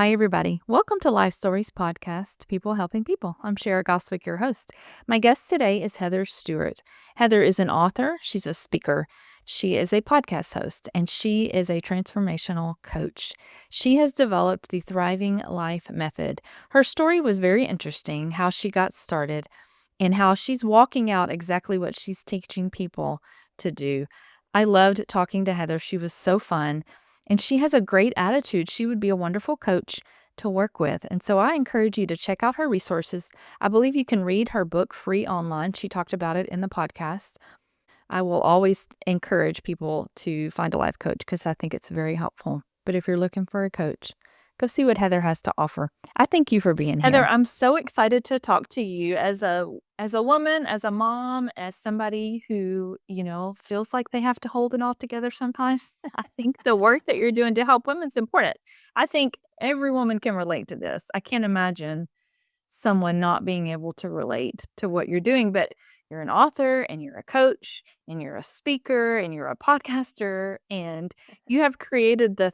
Hi, everybody. Welcome to Life Stories Podcast, People Helping People. I'm Shara Goswick, your host. My guest today is Heather Stewart. Heather is an author, she's a speaker, she is a podcast host, and she is a transformational coach. She has developed the Thriving Life Method. Her story was very interesting, how she got started, and how she's walking out exactly what she's teaching people to do. I loved talking to Heather. She was so fun. And she has a great attitude. She would be a wonderful coach to work with. And so I encourage you to check out her resources. I believe you can read her book free online. She talked about it in the podcast. I will always encourage people to find a life coach because I think it's very helpful. But if you're looking for a coach, go see what Heather has to offer. I thank you for being Heather, here. I'm so excited to talk to you as a woman, as a mom, as somebody who, feels like they have to hold it all together sometimes. I think the work that you're doing to help women is important. I think every woman can relate to this. I can't imagine someone not being able to relate to what you're doing, but you're an author and you're a coach and you're a speaker and you're a podcaster and you have created the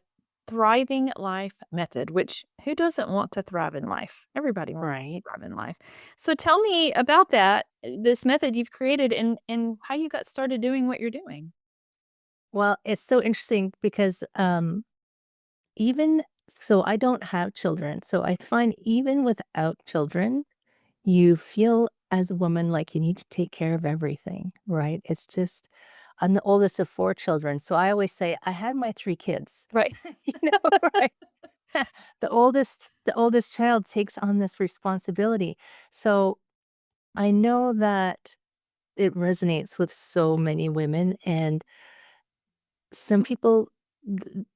Thriving Life Method, which who doesn't want to thrive in life? Everybody wants Right. to thrive in life. So tell me about that, this method you've created and how you got started doing what you're doing. Well, it's so interesting because, even so I don't have children, so I find even without children, you feel as a woman like you need to take care of everything, right? It's just I'm the oldest of 4 children, so I always say, "I had my 3 kids." Right. You know, right? The oldest child takes on this responsibility. So, I know that it resonates with so many women, and some people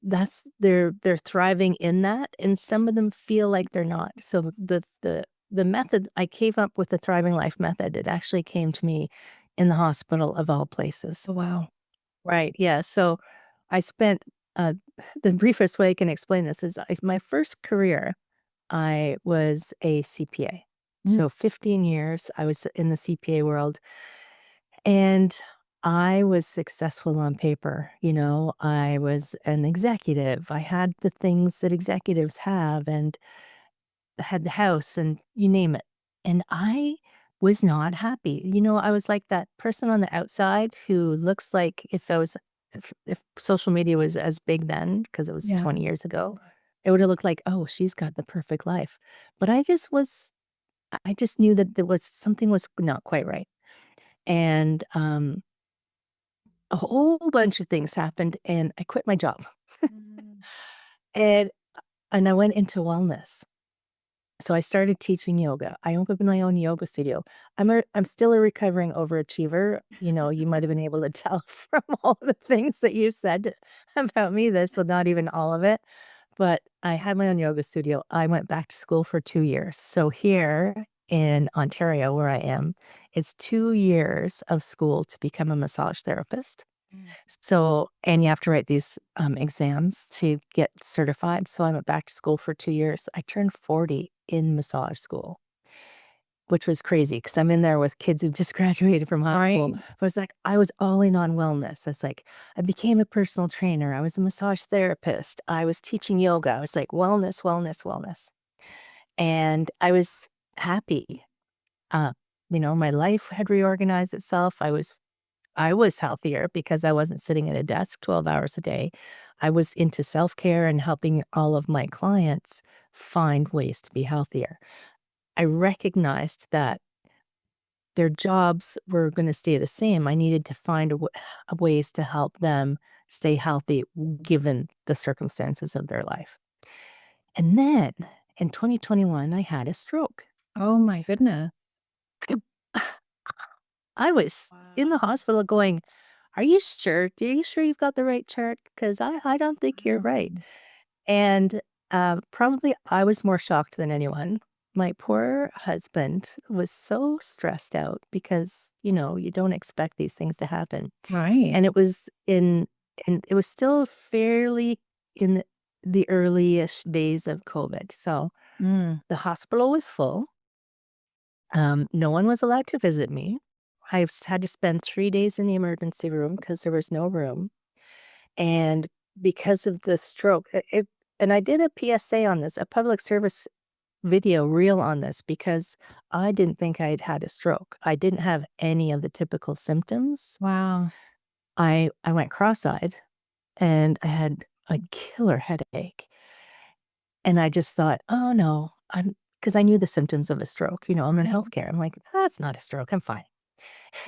that's they're thriving in that, and some of them feel like they're not. So the method I came up with, the Thriving Life Method, it actually came to me in the hospital of all places. Oh, wow. Right, yeah, so I spent, the briefest way I can explain this is my first career, I was a CPA. Mm. So 15 years I was in the CPA world, and I was successful on paper. I was an executive. I had the things that executives have and had the house and you name it. And I was not happy. I was like that person on the outside who looks like if social media was as big then, because it was Yeah. 20 years ago, it would have looked like, oh, she's got the perfect life. But I just knew that there was something was not quite right. And a whole bunch of things happened, and I quit my job, Mm. and I went into wellness. So I started teaching yoga. I opened my own yoga studio. I'm still a recovering overachiever. You might have been able to tell from all the things that you said about me, this, well, not even all of it, but I had my own yoga studio. I went back to school for 2 years. So here in Ontario, where I am, it's 2 years of school to become a massage therapist. Mm. So and you have to write these, exams to get certified, so I went back to school for 2 years. I turned 40 in massage school, which was crazy because 'cause I'm in there with kids who just graduated from high school, Right. but it's like I was all in on wellness. It's like I became a personal trainer, I was a massage therapist, I was teaching yoga, I was like, "Wellness, wellness, wellness," and I was happy. Uh, my life had reorganized itself. I was healthier because I wasn't sitting at a desk 12 hours a day. I was into self-care and helping all of my clients find ways to be healthier. I recognized that their jobs were gonna stay the same. I needed to find ways to help them stay healthy given the circumstances of their life. And then in 2021, I had a stroke. Oh my goodness. I was in the Wow. hospital going, "Are you sure? Are you sure you've got the right chart? Because I don't think you're right." Wow. And, probably I was more shocked than anyone. My poor husband was so stressed out because, you don't expect these things to happen. Right. And it was still fairly in the early-ish days of COVID. So Mm. the hospital was full. No one was allowed to visit me. Had to spend 3 days in the emergency room because there was no room. And because of the stroke, And I did a PSA on this, a public service video reel on this because I didn't think I'd had a stroke. I didn't have any of the typical symptoms. Wow. I went cross-eyed and I had a killer headache. And I just thought, "Oh, no." Because I knew the symptoms of a stroke, I'm in Right. healthcare. I'm like, "That's not a stroke, I'm fine."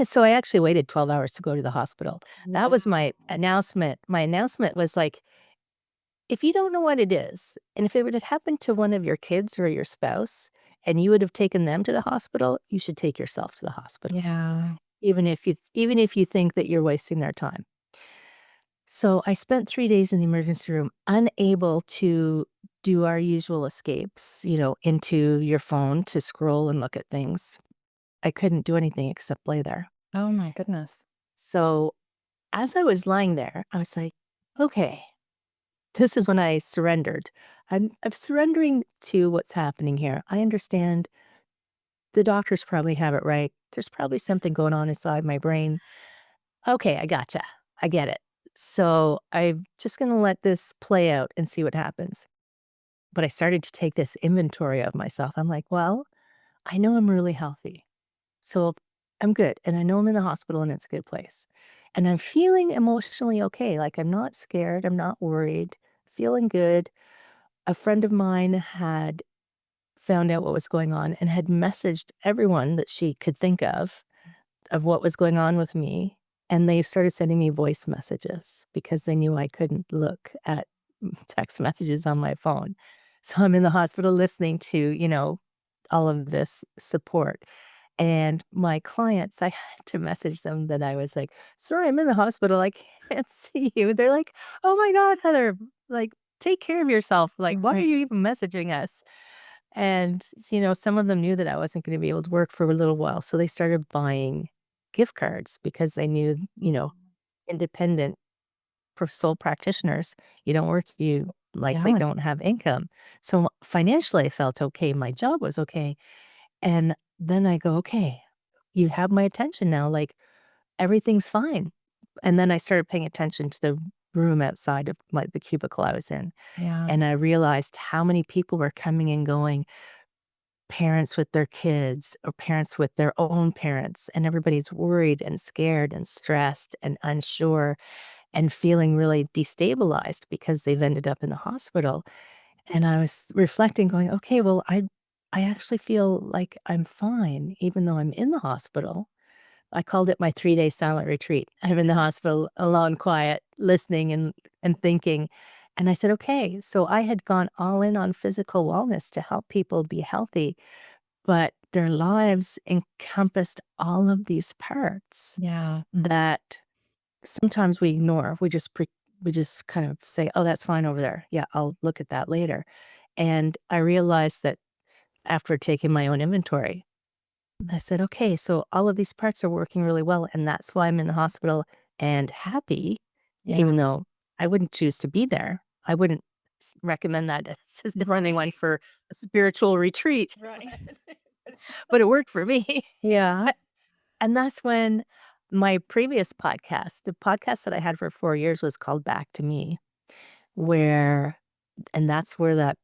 So I actually waited 12 hours to go to the hospital. That was my Wow. announcement. My announcement was like, "If you don't know what it is, and if it would have happened to one of your kids or your spouse, and you would have taken them to the hospital, you should take yourself to the hospital, Yeah. even if you think that you're wasting their time." So I spent 3 days in the emergency room, unable to do our usual escapes, into your phone to scroll and look at things. I couldn't do anything except lay there. Oh my goodness. So as I was lying there, I was like, "Okay." This is when I surrendered. I'm surrendering to what's happening here. I understand the doctors probably have it right. There's probably something going on inside my brain. Okay, I gotcha. I get it. So I'm just gonna let this play out and see what happens. But I started to take this inventory of myself. I'm like, well, I know I'm really healthy. So I'm good. And I know I'm in the hospital and it's a good place. And I'm feeling emotionally okay. Like I'm not scared. I'm not worried. Feeling good. A friend of mine had found out what was going on and had messaged everyone that she could think of what was going on with me. And they started sending me voice messages because they knew I couldn't look at text messages on my phone. So I'm in the hospital listening to, all of this support. And my clients, I had to message them that I was like, "Sorry, I'm in the hospital. I can't see you." They're like, "Oh my God, Heather, like, take care of yourself. Like, why are Right. you even messaging us?" And, some of them knew that I wasn't going to be able to work for a little while. So they started buying gift cards because they knew, independent sole practitioners, you don't work, likely Yeah. don't have income. So financially, I felt okay. My job was okay. And then I go, "Okay, you have my attention now, like, everything's fine." And then I started paying attention to the room outside of, like, the cubicle I was in, Yeah. and I realized how many people were coming and going, parents with their kids or parents with their own parents, and everybody's worried and scared and stressed and unsure and feeling really destabilized because they've ended up in the hospital. And I was reflecting going, "Okay, well, I actually feel like I'm fine even though I'm in the hospital." I called it my 3-day silent retreat. I'm in the hospital alone, quiet, listening and thinking. And I said, "Okay." So I had gone all in on physical wellness to help people be healthy, but their lives encompassed all of these parts Yeah. that sometimes we ignore. We just kind of say, "Oh, that's fine over there. Yeah, I'll look at that later." And I realized that after taking my own inventory, I said, "Okay, so all of these parts are working really well, and that's why I'm in the hospital and happy, Yeah. even though I wouldn't choose to be there. I wouldn't recommend that as running one for a spiritual retreat, Right. but it worked for me." Yeah. And that's when my previous podcast, the podcast that I had for 4 years was called Back to Me, where and that's where that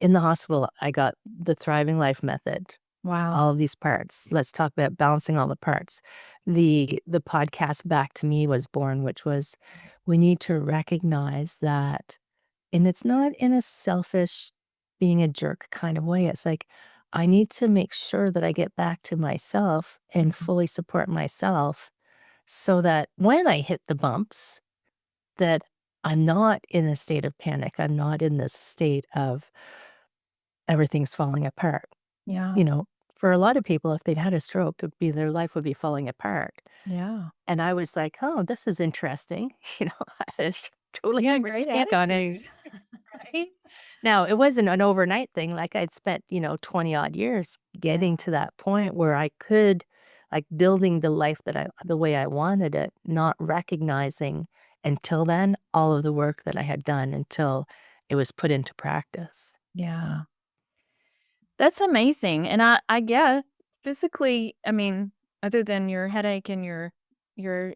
in the hospital, I got the Thriving Life method, Wow. all of these parts. Let's talk about balancing all the parts. The podcast Back to Me was born, which was we need to recognize that, and it's not in a selfish, being a jerk kind of way. It's like, I need to make sure that I get back to myself and Mhm. fully support myself so that when I hit the bumps, that I'm not in a state of panic. I'm not in this state of everything's falling apart. Yeah. You know, for a lot of people, if they'd had a stroke, it'd be their life would be falling apart. Yeah. And I was like, "Oh, this is interesting." You know, I was totally Yeah, different great take on it, attitude. right? Now, it wasn't an overnight thing, like, I'd spent, 20 odd years Yeah. getting to that point where I could like, building the life that the way I wanted it, not recognizing until then all of the work that I had done until it was put into practice. Yeah. That's amazing, and I guess physically, I mean, other than your headache and your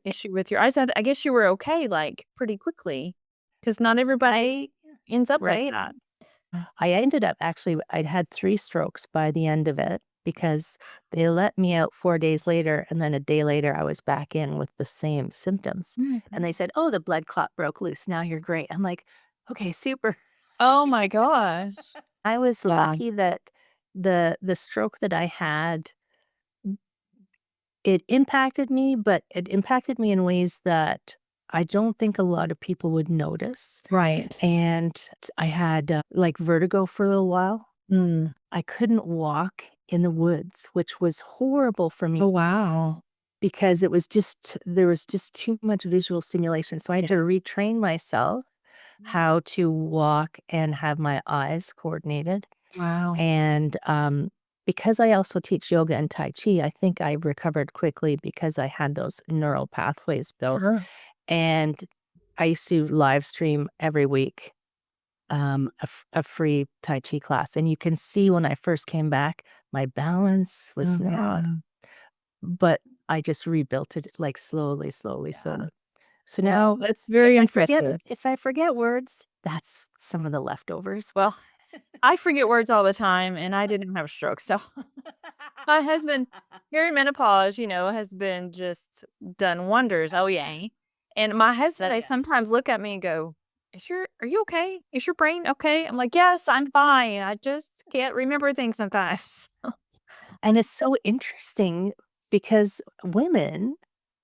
issue with your eyes, I guess you were okay, like, pretty quickly, because not everybody I ends up like right? that. I ended up actually I'd had 3 strokes by the end of it because they let me out 4 days later, and then a day later, I was back in with the same symptoms, and Mhm. they said, "Oh, the blood clot broke loose, now you're great." I'm like, "Okay, super." Oh my gosh. I was Yeah. lucky that the stroke that I had, it impacted me, but it impacted me in ways that I don't think a lot of people would notice, Right. and I had, like, vertigo for a little while. Mm. I couldn't walk in the woods, which was horrible for Oh, me wow. because it was just there was just too much visual stimulation, so I had to retrain myself Mm. how to walk and have my eyes coordinated, Wow. and, because I also teach yoga and tai chi, I think I recovered quickly because I had those neural pathways built, Sure. and I used to live stream every week a free Tai Chi class. And you can see when I first came back, my balance was Oh, not, yeah. but I just rebuilt it like slowly, slowly, Yeah. slowly. So Well, now that's very impressive. if I forget words, that's some of the leftovers. Well, I forget words all the time, and I didn't have a stroke, so my husband, here in menopause, has been just done wonders. Oh, yeah. And my husband, they Yeah. sometimes look at me and go, are you okay? Is your brain okay? I'm like, yes, I'm fine. I just can't remember things sometimes. And it's so interesting because women,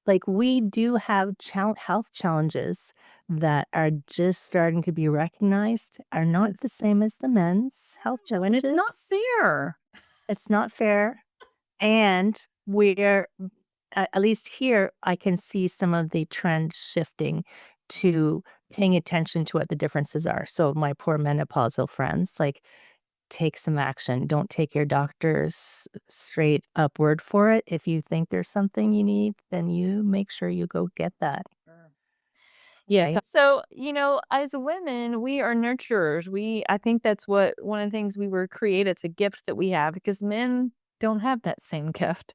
like we do have health challenges that are just starting to be recognized, are not the Yes. same as the men's health No, and it's not challenges. fair. It's not fair. And we're at least here, I can see some of the trends shifting to paying attention to what the differences are. So my poor menopausal friends, like, take some action. Don't take your doctor's straight up word for it. If you think there's something you need, then you make sure you go get that, Sure. Yes. right? So, as women, we are nurturers. I think that's what one of the things we were created. It's a gift that we have because men don't have that same gift.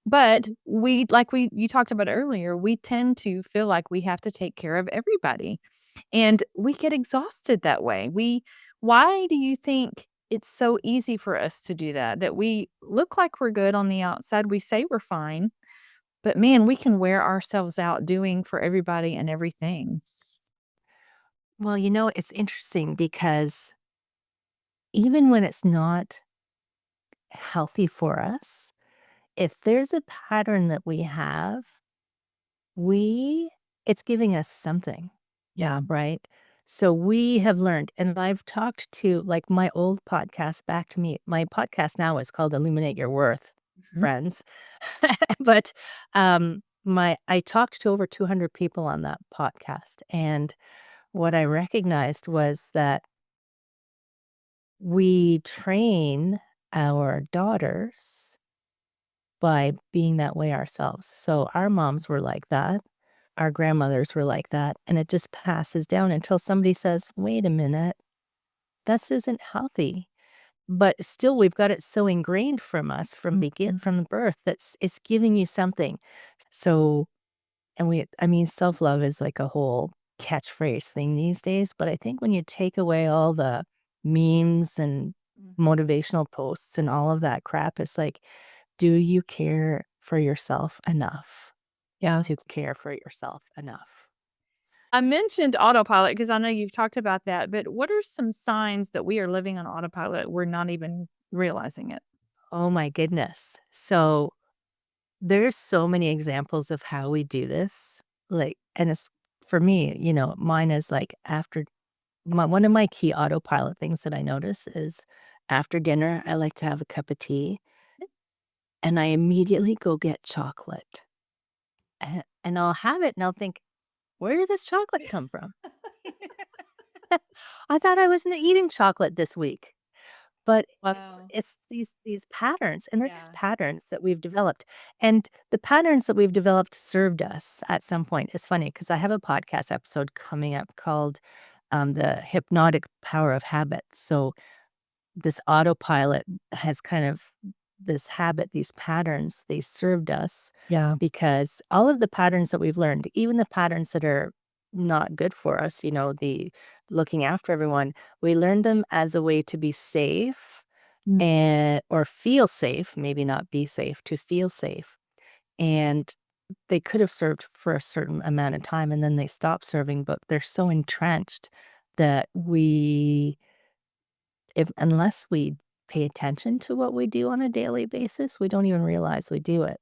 But you talked about earlier, we tend to feel like we have to take care of everybody. And we get exhausted that way. Why do you think it's so easy for us to do that? That we look like we're good on the outside. We say we're fine, but man, we can wear ourselves out doing for everybody and everything. Well, it's interesting because even when it's not healthy for us, if there's a pattern that we have, we it's giving us something. Yeah. Right? So we have learned, and I've talked to like my old podcast back to me. My podcast now is called Illuminate Your Worth, Mhm. friends. But my I talked to over 200 people on that podcast. And what I recognized was that we train our daughters by being that way ourselves. So our moms were like that. Our grandmothers were like that, and it just passes down until somebody says, "Wait a minute, this isn't healthy." But still, we've got it so ingrained from us Mhm. from birth that's it's giving you something. So, and I mean, self-love is like a whole catchphrase thing these days, but I think when you take away all the memes and Mhm. motivational posts and all of that crap, it's like, do you care for yourself enough Yeah. to care for yourself enough? I mentioned autopilot because I know you've talked about that, but what are some signs that we are living on autopilot? We're not even realizing it. Oh my goodness. So there's so many examples of how we do this. Like, and it's for me, mine is like after one of my key autopilot things that I notice is after dinner, I like to have a cup of tea and I immediately go get chocolate. And I'll have it and I'll think, where did this chocolate come from? I thought I wasn't eating chocolate this week. But Wow. it's these patterns, and they're just Yeah. patterns that we've developed, and the patterns that we've developed served us at some point. It's funny because I have a podcast episode coming up called, "The Hypnotic Power of Habit." So this autopilot has kind of this habit, these patterns, they served us Yeah. because all of the patterns that we've learned, even the patterns that are not good for us, the looking after everyone, we learned them as a way to be safe Mm. and or feel safe, maybe not be safe, to feel safe. And they could have served for a certain amount of time and then they stop serving, but they're so entrenched that we if unless we pay attention to what we do on a daily basis, we don't even realize we do it.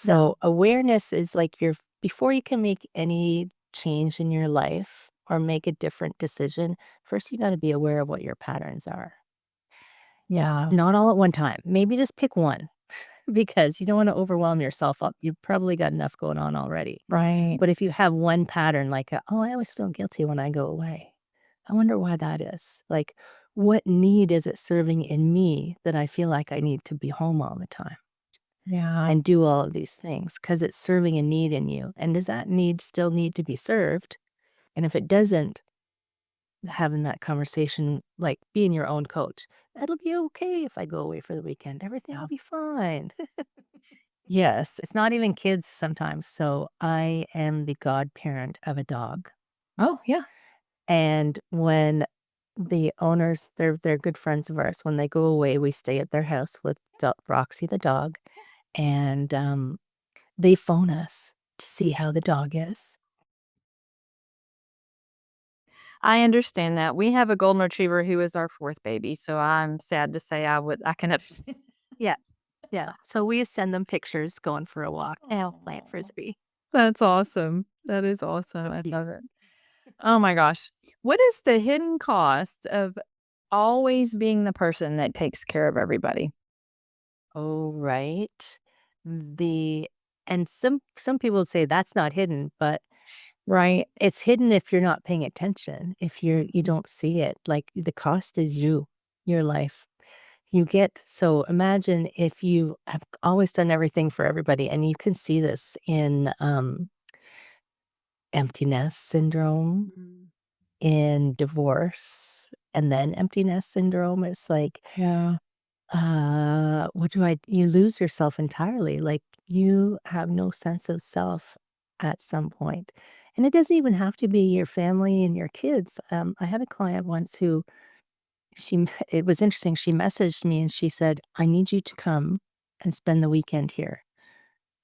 Yeah. So awareness is like your before you can make any change in your life or make a different decision, first you got to be aware of what your patterns are. Yeah. Not all at one time. Maybe just pick one because you don't want to overwhelm yourself up. You've probably got enough going on already. Right. But if you have one pattern like, "Oh, I always feel guilty when I go away. I wonder why that is." Like, what need is it serving in me that I feel like I need to be home all the time Yeah. and do all of these things? Because it's serving a need in you, and does that need still need to be served? And if it doesn't, having that conversation, like, being your own coach, "It'll be okay if I go away for the weekend. Everything will Yeah. be fine." Yes. It's not even kids sometimes, so I am the godparent of a dog. Oh, yeah. And when the owners, they're good friends of ours. When they go away, we stay at their house with Roxy the dog, and they phone us to see how the dog is. I understand that. We have a golden retriever who is our 4th baby, so I'm sad to say I can understand. Yeah, yeah. So we send them pictures going for a walk. And playing Aw. frisbee. That's awesome. That is awesome. I love it. Oh my gosh. What is the hidden cost of always being the person that takes care of everybody? Oh, right. The and some people would say that's not hidden, but Right? it's hidden if you're not paying attention. If you Mhm. don't see it, like the cost is you, your life. You get so imagine if you have always done everything for everybody, and you can see this in, empty nest syndrome, Mhm. in divorce, and then empty nest syndrome. It's like, Yeah. what do I you lose yourself entirely, like, you have no sense of self at some point, and it doesn't even have to be your family and your kids. I had a client once who it was interesting, she messaged me and she said, "I need you to come and spend the weekend here."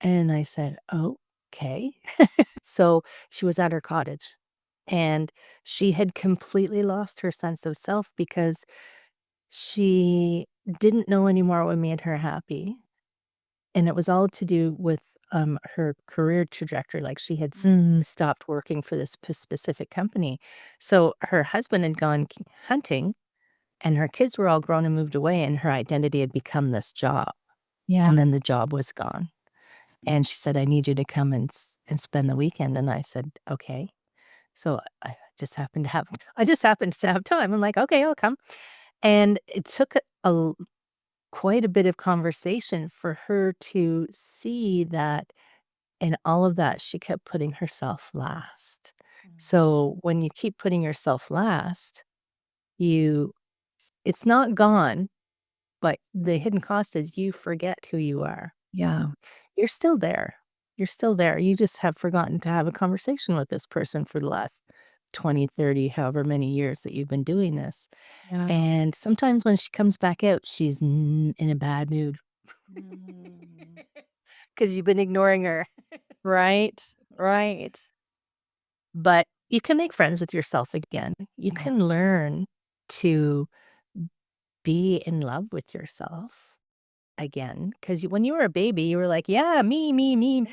And I said, "Okay." So, she was at her cottage, and she had completely lost her sense of self because she didn't know anymore what made her happy, and it was all to do with, her career trajectory, like, she had Mm. stopped working for this specific company. So, her husband had gone hunting and her kids were all grown and moved away, and her identity had become this job, Yeah. and then the job was gone. And she said, "I need you to come and spend the weekend." And I said, "Okay." So I just happened to have time. I'm like, "Okay, I'll come." And it took quite a bit of conversation for her to see that in all of that, she kept putting herself last. So when you keep putting yourself last, you it's not gone. But the hidden cost is you forget who you are. Yeah. You're still there. You're still there. You just have forgotten to have a conversation with this person for the last 20, 30, however many years that you've been doing this. Yeah. And sometimes when she comes back out, she's in a bad mood Mm. because you've been ignoring her. Right. Right. But you can make friends with yourself again. You Yeah. can learn to be in love with yourself again, 'cause when you were a baby, you were like, "Yeah, me.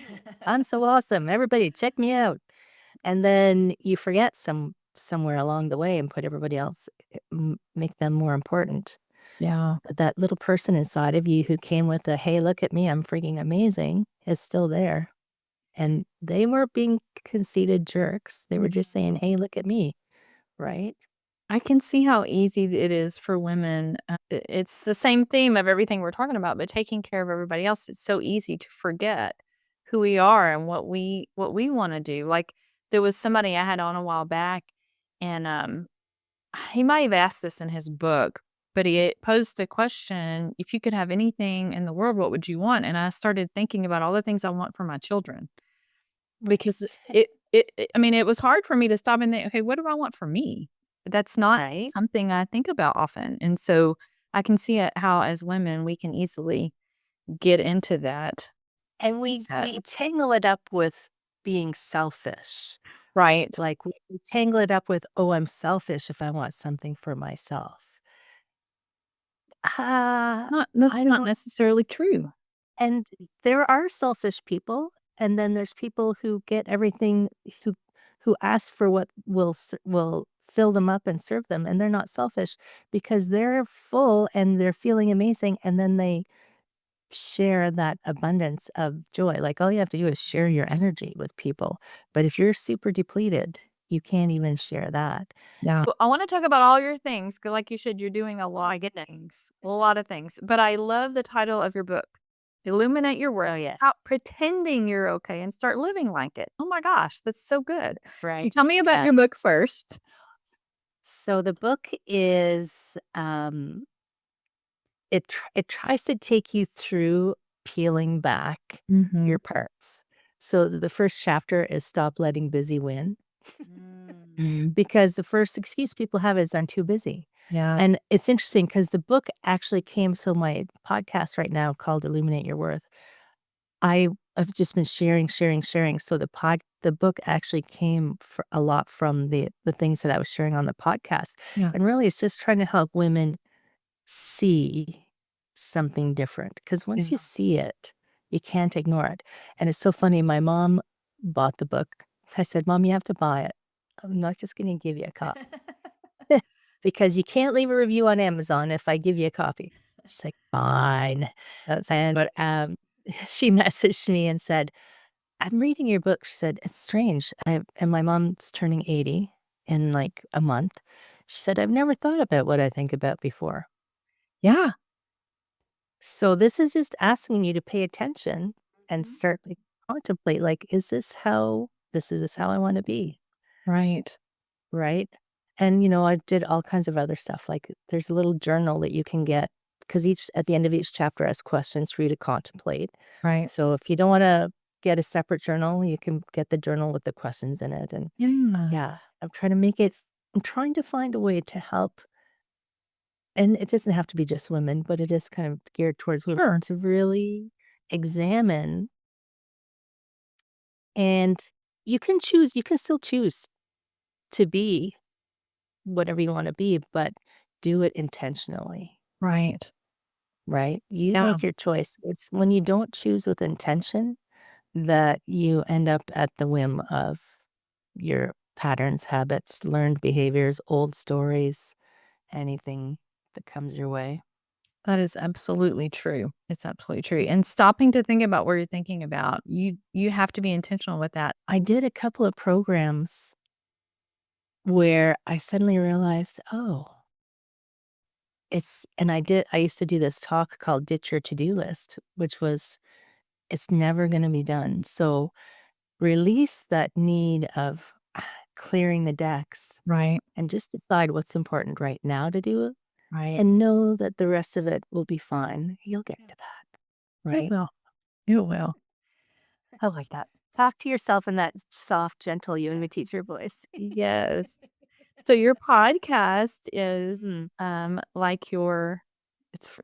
I'm so awesome. Everybody check me out." And then you forget somewhere along the way and put everybody else make them more important. Yeah. But that little person inside of you who came with the, "Hey, look at me, I'm freaking amazing," is still there. And they weren't being conceited jerks. They were just saying, "Hey, look at me," right? I can see how easy it is for women. It's the same theme of everything we're talking about, but taking care of everybody else, it's so easy to forget who we are and what we want to do. Like there was somebody I had on a while back, and he might have asked this in his book, but he had posed the question: "If you could have anything in the world, what would you want?" And I started thinking about all the things I want for my children because Right. I mean, it was hard for me to stop and think, okay, what do I want for me? That's not right? something I think about often, and so I can see it how as women, we can easily get into that And mindset. we tangle it up with being selfish. Right. Like, we tangle it up with, "Oh, I'm selfish if I want something for myself." Ah, That's I not don't necessarily true. and there are selfish people, and then there's people who get everything who ask for what will fill them up and serve them, and they're not selfish because they're full and they're feeling amazing, and then they share that abundance of joy. Like, all you have to do is share your energy with people, but if you're super depleted, you can't even share that. Yeah. Well, I wanna talk about all your things, 'cause like you said, you're doing a Oh lot my of goodness. things, a lot of things, but I love the title of your book, "Illuminate Your Worth. Oh, yes. Stop pretending you're okay and start living like it." Oh my gosh, that's so good. Right. Tell me about Yeah. your book first. So the book is, it tries to take you through peeling back Mhm. your parts. So the first chapter is "Stop Letting Busy Win," Mm. because the first excuse people have is, "I'm too busy." Yeah. And it's interesting because the book actually came so my podcast right now called "Illuminate Your Worth," I have just been sharing, sharing, sharing. So the book actually came for a lot from the things that I was sharing on the podcast. Yeah. And really it's just trying to help women see something different. Because once you Yeah. see it, you can't ignore it. And it's so funny, my mom bought the book. I said, "Mom, you have to buy it. I'm not just gonna give you a copy." Because you can't leave a review on Amazon if I give you a copy. She's like, "Fine." That's And, she messaged me and said, "I'm reading your book." She said, "It's strange. And my mom's turning 80 in, like, a month. She said, "I've never thought about what I think about before." Yeah. So this is just asking you to pay attention and Mhm. start to contemplate, like, is this how I wanna be? Right. Right? And, I did all kinds of other stuff, like, there's a little journal that you can get because each at the end of each chapter has questions for you to contemplate. Right. So if you don't wanna get a separate journal, you can get the journal with the questions in it, and Yeah. yeah, I'm trying to find a way to help and it doesn't have to be just women, but it is kind of geared towards women Sure. to really examine and you can still choose to be whatever you wanna be, but do it intentionally. Right. Right? You Yeah. make your choice. It's when you don't choose with intention that you end up at the whim of your patterns, habits, learned behaviors, old stories, anything that comes your way. That is absolutely true. It's absolutely true, and stopping to think about what you're thinking about, you have to be intentional with that. I did a couple of programs where I suddenly realized, oh, I used to do this talk called Ditch Your To-Do List, which was it's never going to be done. So release that need of clearing the decks Right. and just decide what's important right now to do Right. and know that the rest of it will be fine. You'll get Yeah. to that, It right? will. It will. I like that. Talk to yourself in that soft, gentle yoga teacher voice. Yes. So your podcast is, Mm. like it's,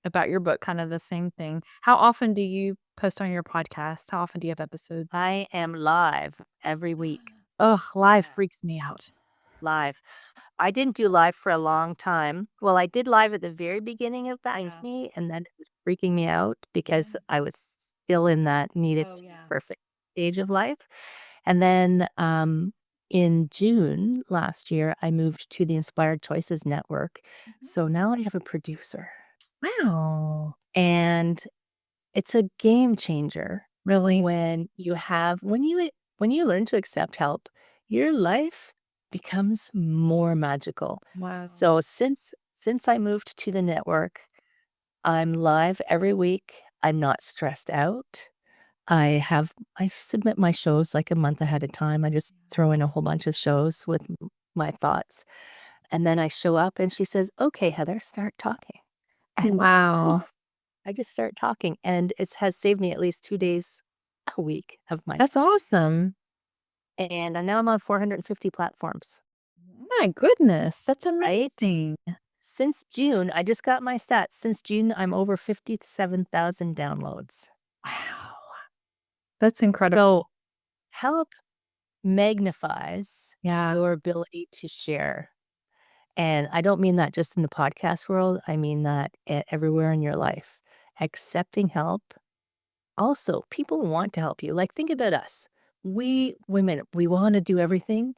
about your book, kind of the same thing. How often do you post on your podcast? How often do you have episodes? I am live every week. Ugh, live Yeah. freaks me out. Live. I didn't do live for a long time. Well, I did live at the very beginning of Find Yeah. Me, and then it was freaking me out because I Yes. was still in that need it Oh, to be yeah. perfect stage of life. And then in June last year, I moved to the Inspired Choices Network. Mhm. So now I have a producer, Wow. and it's a game changer Really? when you learn to accept help, your life becomes more magical. Wow. So since I moved to the network, I'm live every week. I'm not stressed out. I submit my shows like a month ahead of time. I just throw in a whole bunch of shows with my thoughts. And then I show up and she says, "Okay, Heather, start talking." And Wow. poof, I just start talking, and it has saved me at least 2 days a week of my That's time. awesome. And now I'm on 450 platforms. My goodness, that's right? amazing. Since June, I just got my stats. Since June, I'm over 57,000 downloads. Wow, that's incredible. So help magnifies Yeah, your ability to share. And I don't mean that just in the podcast world, I mean that everywhere in your life. Accepting help. Also, people want to help you. Like, think about us. We women, we want to do everything,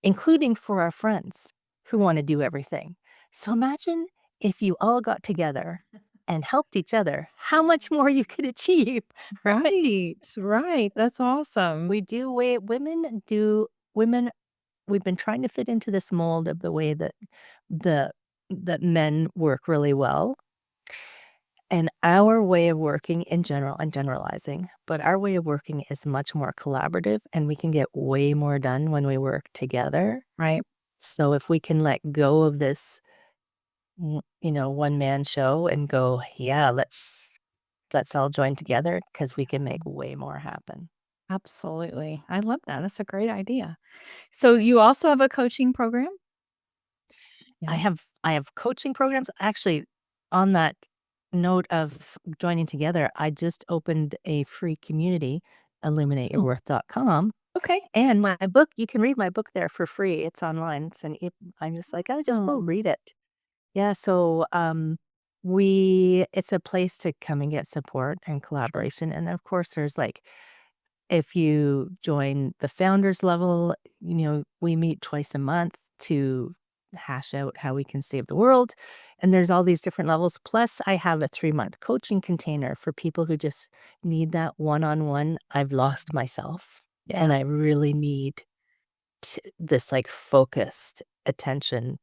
including for our friends who want to do everything. So imagine if you all got together and helped each other, how much more you could achieve, right? right, right, that's awesome. We do way women we've been trying to fit into this mold of the way that the that men work really well. And our way of working in general, I'm generalizing, but our way of working is much more collaborative and we can get way more done when we work together. Right, So if we can let go of this, one man show and go, yeah, let's all join together because we can make way more happen. absolutely. I love that, that's a great idea. So you also have a coaching program? I Yeah. have I have coaching programs. Actually, on that note of joining together, I just opened a free community, Oh, illuminateyourworth.com. okay. And my book, you can read my book there for free. It's online. I'm just like, oh, just go Awesome. read it. Yeah. So it's a place to come and get support and Sure. collaboration. And then of course there's like if you join the founders level, we meet twice a month to hash out how we can save the world. And there's all these different levels. Plus, I have a 3-month coaching container for people who just need that one on one. I've lost myself Yeah, and I really need this like focused attention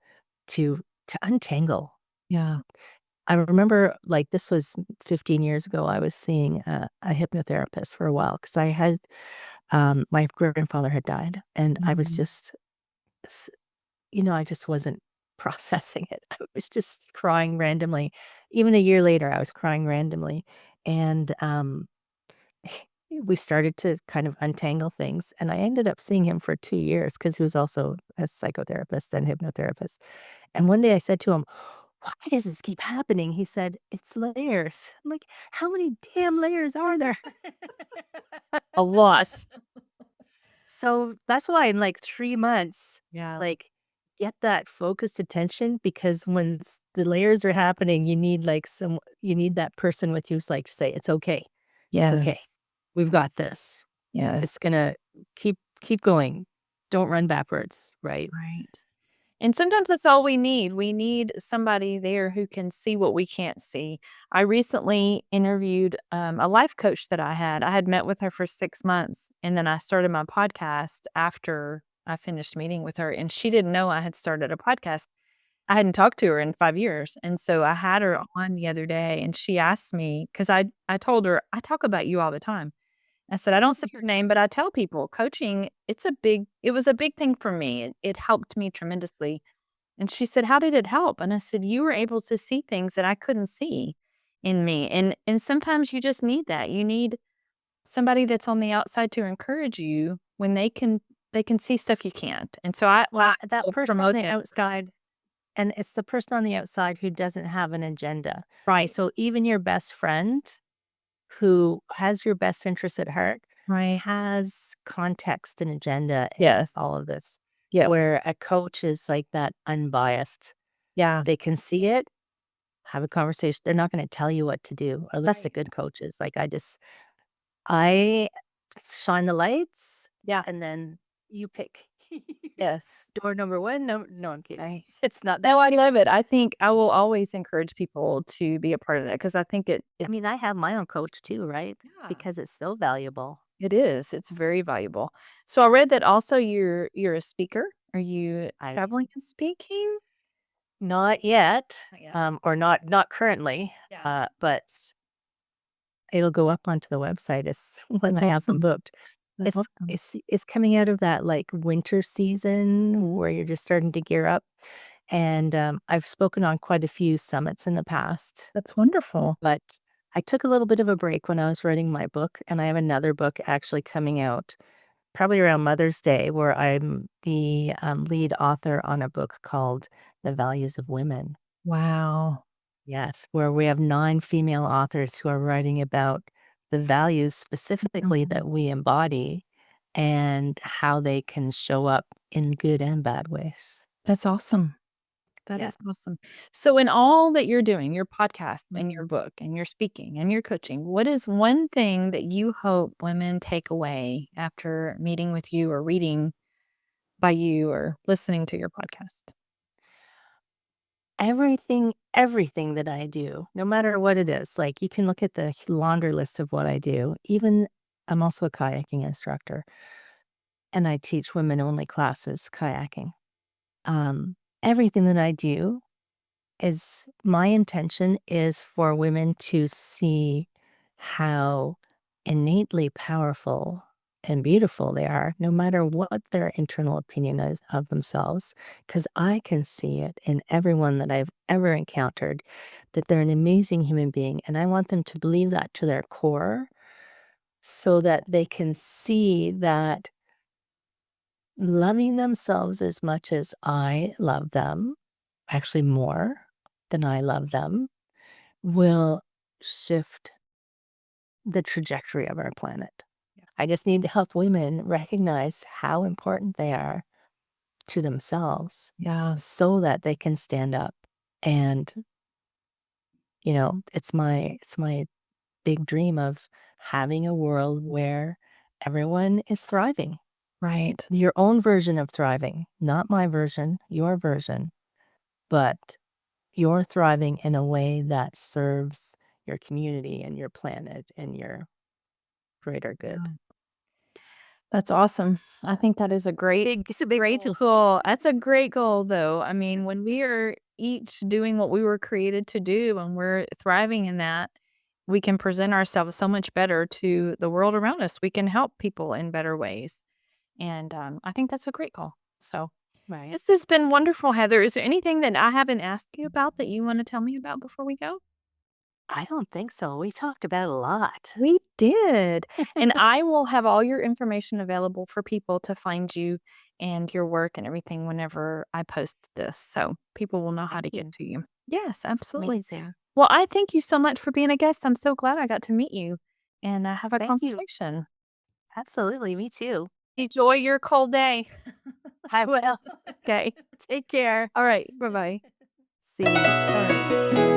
to untangle. yeah. I remember like this was 15 years ago. I was seeing a hypnotherapist for a while because I had my grandfather had died, and I was Mhm. just, s I just wasn't processing it. I was just crying randomly. Even a year later, I was crying randomly, and, we started to kind of untangle things, and I ended up seeing him for 2 years because he was also a psychotherapist and hypnotherapist, and one day I said to him, "Why does this keep happening?" He said, "It's layers." I'm like, "How many damn layers are there?" A lot. So, that's why in, like, 3 months, Yeah. like, get that focused attention because when the layers are happening, you need that person with you who's like to say, "It's okay. It's okay. Yes, We've got this. It's yes. gonna keep going. Don't run backwards." Right? Right. And sometimes that's all we need. We need somebody there who can see what we can't see. I recently interviewed a life coach that I had. I had met with her for 6 months, and then I started my podcast after I finished meeting with her. And she didn't know I had started a podcast. I hadn't talked to her in 5 years. And so I had her on the other day, and she asked me, because I told her, I talk about you all the time. I said, "I don't say your name, but I tell people coaching, it was a big thing for me. It helped me tremendously." And she said, "How did it help?" And I said, "You were able to see things that I couldn't see in me." And sometimes you just need that. You need somebody that's on the outside to encourage you when they can see stuff you can't. And so I Well, that will person on promote the that. outside and it's the person on the outside who doesn't have an agenda. Right. So even your best friend who has your best interests at heart Right. has context and agenda in Yes. all of this, Yes. where a coach is like that unbiased. Yeah. They can see it, have a conversation. They're not going to tell you what to do, unless a Right. good coach is. Like I shine the lights Yeah. and then you pick Yes. door number one. No, no, I'm kidding. Right. It's not No, that I serious. love it. I think I will always encourage people to be a part of that because I think I mean, I have my own coach too, right? yeah. Because it's so valuable. It is, it's very valuable. So I read that also you're a speaker. Are you I traveling and speaking? not yet, Not yet. or not currently, Yeah. but it'll go up onto the website as once That's I have them awesome. booked. That's It's awesome. it's it's coming out of that, like, winter season where you're just starting to gear up, and, I've spoken on quite a few summits in the past, That's wonderful. but I took a little bit of a break when I was writing my book, and I have another book actually coming out probably around Mother's Day, where I'm the lead author on a book called The Values of Women. Wow. Yes, where we have 9 female authors who are writing about the values specifically Mhm. that we embody and how they can show up in good and bad ways. That's awesome. That Yeah. is awesome. So in all that you're doing, your podcasts and your Mhm. book and your speaking and your coaching, what is one thing that you hope women take away after meeting with you or reading by you or listening to your podcast? Everything that I do, no matter what it is, like, you can look at the laundry list of what I do. Even I'm also a kayaking instructor, and I teach women-only classes kayaking. Everything that I do is my intention is for women to see how innately powerful and beautiful they are, no matter what their internal opinion is of themselves. Because I can see it in everyone that I've ever encountered that they're an amazing human being. And I want them to believe that to their core so that they can see that loving themselves as much as I love them, actually more than I love them, will shift the trajectory of our planet. Yeah. I just need to help women recognize how important they are to themselves Yeah. so that they can stand up. And, it's my big dream of having a world where everyone is thriving. Right. Your own version of thriving, not my version, your version, but you're thriving in a way that serves your community and your planet and your greater good. Yeah. That's awesome. I think that is a great It's a big great goal. goal. That's a great goal, though. I mean, when we are each doing what we were created to do and we're thriving in that, we can present ourselves so much better to the world around us. We can help people in better ways, and, I think that's a great goal. So, Right. this has been wonderful, Heather. Is there anything that I haven't asked you about that you wanna tell me about before we go? I don't think so. We talked about a lot. We did. And I will have all your information available for people to find you and your work and everything whenever I post this. So people will know how to Thank get you. to you. Yes, absolutely. Amazing. Well, I thank you so much for being a guest. I'm so glad I got to meet you and have a Thank you. conversation. Absolutely. Me too. Enjoy your cold day. I will. Okay. Take care. All right. Bye bye. See you. All right.